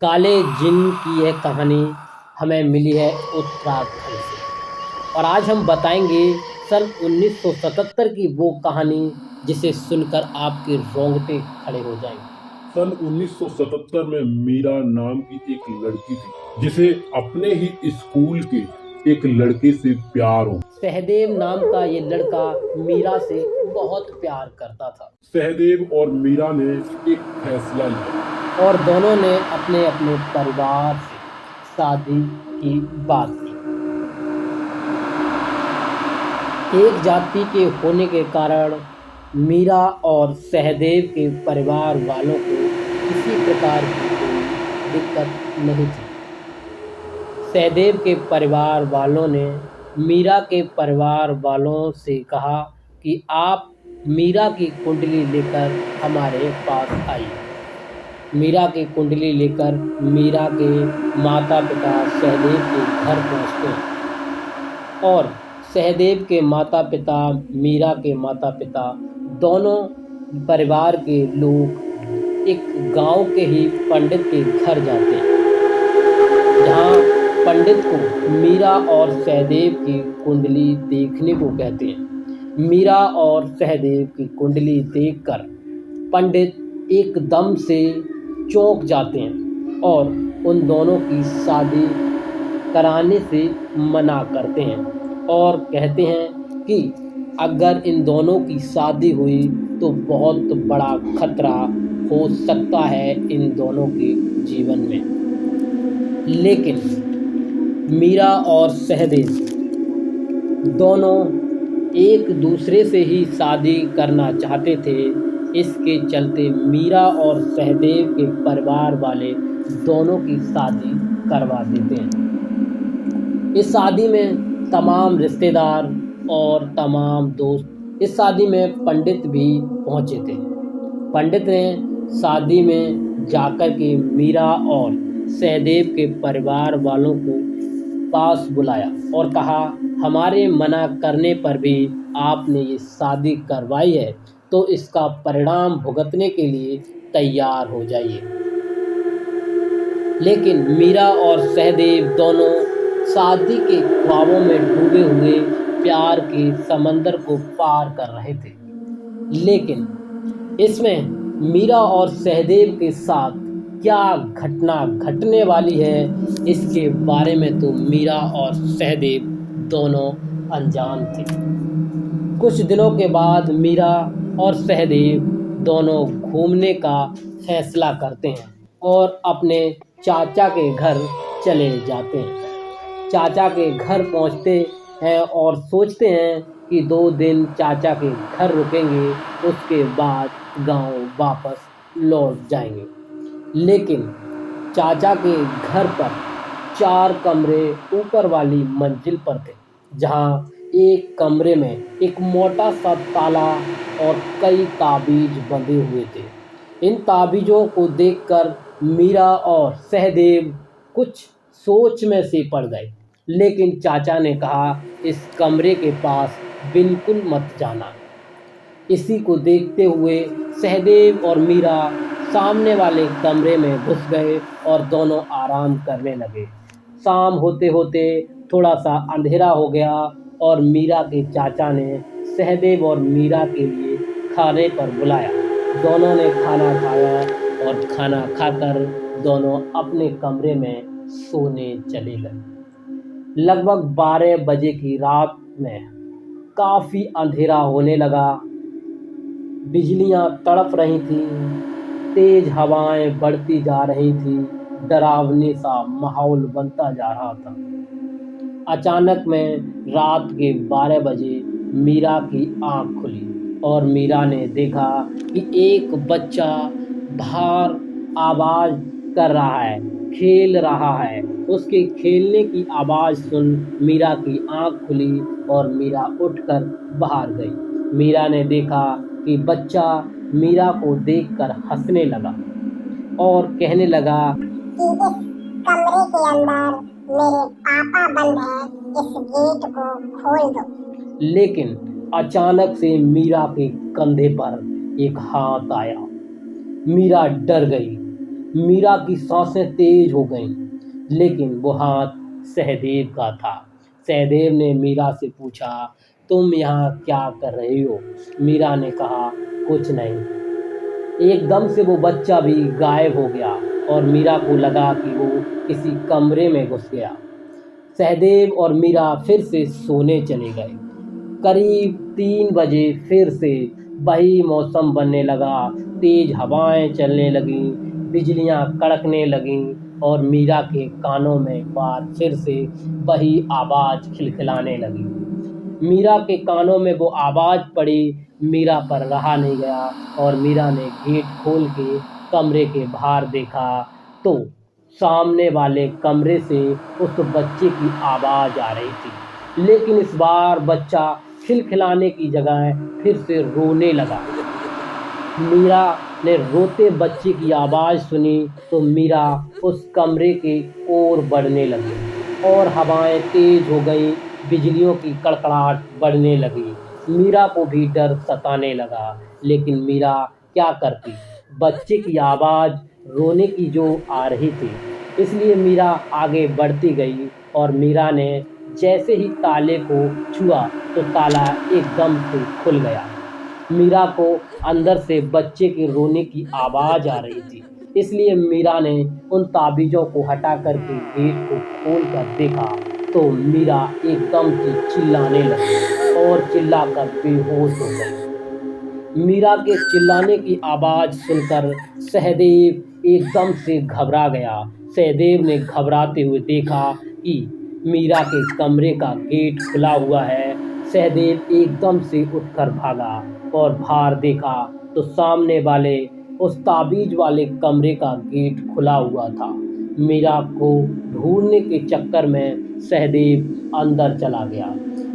काले जिन की यह कहानी हमें मिली है उत्तराखंड से। और आज हम बताएंगे सन 1977 की वो कहानी जिसे सुनकर आपके रोंगटे खड़े हो जाएंगे। सन 1977 में मीरा नाम की एक लड़की थी जिसे अपने ही स्कूल के एक लड़के से प्यार हो। सहदेव नाम का ये लड़का मीरा से बहुत प्यार करता था सहदेव और मीरा ने एक फैसला लिया। और दोनों ने अपने अपने परिवार से शादी की बात की। एक जाति के होने के कारण मीरा और सहदेव के परिवार वालों को किसी प्रकार की कोई दिक्कत नहीं थी। सहदेव के परिवार वालों ने मीरा के परिवार वालों से कहा कि आप मीरा की कुंडली लेकर हमारे पास आइए। मीरा की कुंडली लेकर मीरा के माता पिता सहदेव के घर पहुंचते हैं और सहदेव के माता पिता, मीरा के माता पिता, दोनों परिवार के लोग एक गांव के ही पंडित के घर जाते हैं, जहां पंडित को मीरा और सहदेव की कुंडली देखने को कहते हैं। मीरा और सहदेव की कुंडली देखकर पंडित एकदम से चौंक जाते हैं और उन दोनों की शादी कराने से मना करते हैं और कहते हैं कि अगर इन दोनों की शादी हुई तो बहुत बड़ा खतरा हो सकता है इन दोनों के जीवन में। लेकिन मीरा और सहदेव दोनों एक दूसरे से ही शादी करना चाहते थे। इसके चलते मीरा और सहदेव के परिवार वाले दोनों की शादी करवा देते हैं। इस शादी में तमाम रिश्तेदार और तमाम दोस्त, इस शादी में पंडित भी पहुंचे थे। पंडित ने शादी में जाकर के मीरा और सहदेव के परिवार वालों को पास बुलाया और कहा, हमारे मना करने पर भी आपने ये शादी करवाई है तो इसका परिणाम भुगतने के लिए तैयार हो जाइए। लेकिन मीरा और सहदेव दोनों शादी के ख्वाबों में डूबे हुए प्यार के समंदर को पार कर रहे थे। लेकिन इसमें मीरा और सहदेव के साथ क्या घटना घटने वाली है, इसके बारे में तो मीरा और सहदेव दोनों अनजान थे। कुछ दिनों के बाद मीरा और सहदेव दोनों घूमने का फैसला करते हैं और अपने चाचा के घर चले जाते हैं। चाचा के घर पहुंचते हैं और सोचते हैं कि 2 दिन चाचा के घर रुकेंगे, उसके बाद गांव वापस लौट जाएंगे। लेकिन चाचा के घर पर 4 कमरे ऊपर वाली मंजिल पर थे, जहां एक कमरे में एक मोटा सा ताला और कई ताबीज बंधे हुए थे। इन ताबीजों को देखकर मीरा और सहदेव कुछ सोच में से पड़ गए। लेकिन चाचा ने कहा, इस कमरे के पास बिल्कुल मत जाना। इसी को देखते हुए सहदेव और मीरा सामने वाले कमरे में घुस गए और दोनों आराम करने लगे। शाम होते होते थोड़ा सा अंधेरा हो गया और मीरा के चाचा ने सहदेव और मीरा के लिए खाने पर बुलाया। दोनों ने खाना खाया और खाना खाकर दोनों अपने कमरे में सोने चले गए। लगभग 12 बजे की रात में काफ़ी अंधेरा होने लगा। बिजलियां तड़प रही थीं, तेज हवाएं बढ़ती जा रही थीं, डरावनी सा माहौल बनता जा रहा था। अचानक में रात के 12 बजे मीरा की आंख खुली और मीरा ने देखा कि एक बच्चा बाहर आवाज कर रहा है, खेल रहा है। उसके खेलने की आवाज सुन मीरा की आंख खुली और मीरा उठकर बाहर गई। मीरा ने देखा कि बच्चा मीरा को देखकर हंसने लगा और कहने लगा कि इस कमरे के अंदर मेरे पापा बंद हैं, इस गेट को खोल दो। लेकिन अचानक से मीरा के कंधे पर एक हाथ आया। मीरा डर गई मीरा की सांसें तेज हो गईं, लेकिन वो हाथ सहदेव का था। सहदेव ने मीरा से पूछा, तुम यहाँ क्या कर रही हो? मीरा ने कहा, कुछ नहीं। एकदम से वो बच्चा भी गायब हो गया और मीरा को लगा कि वो किसी कमरे में घुस गया। सहदेव और मीरा फिर से सोने चले गए। करीब 3 बजे फिर से वही मौसम बनने लगा। तेज हवाएं चलने लगीं, बिजलियां कड़कने लगीं और मीरा के कानों में एक बार फिर से वही आवाज खिलखिलाने लगी। मीरा के कानों में वो आवाज पड़ी। मीरा पर रहा नहीं गया और मीरा ने गेट खोल के कमरे के बाहर देखा तो सामने वाले कमरे से उस बच्चे की आवाज आ रही थी, लेकिन इस बार बच्चा खिलखिलाने की जगह फिर से रोने लगा। मीरा ने रोते बच्चे की आवाज़ सुनी तो मीरा उस कमरे की ओर बढ़ने लगी और हवाएं तेज हो गई, बिजलियों की कड़कड़ाहट बढ़ने लगी। मीरा को भी डर सताने लगा, लेकिन मीरा क्या करती? बच्चे की आवाज़ रोने की जो आ रही थी, इसलिए मीरा आगे बढ़ती गई और मीरा ने जैसे ही ताले को छुआ तो ताला एकदम से खुल गया। मीरा को अंदर से बच्चे के रोने की आवाज़ आ रही थी, इसलिए मीरा ने उन ताबीज़ों को हटा कर के गेट को खोल कर देखा तो मीरा एकदम से चिल्लाने लगी और चिल्लाकर बेहोश हो गई। मीरा के चिल्लाने की आवाज़ सुनकर सहदेव एकदम से घबरा गया। सहदेव ने घबराते हुए देखा कि मीरा के कमरे का गेट खुला हुआ है। सहदेव एकदम से उठकर भागा और बाहर देखा तो सामने वाले उस ताबीज वाले कमरे का गेट खुला हुआ था। मीरा को ढूंढने के चक्कर में सहदेव अंदर चला गया।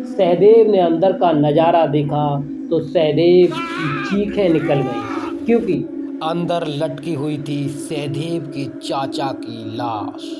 सहदेव ने अंदर का नज़ारा देखा तो सहदेव की चीखें निकल गईं, क्योंकि अंदर लटकी हुई थी सहदेव के चाचा की लाश।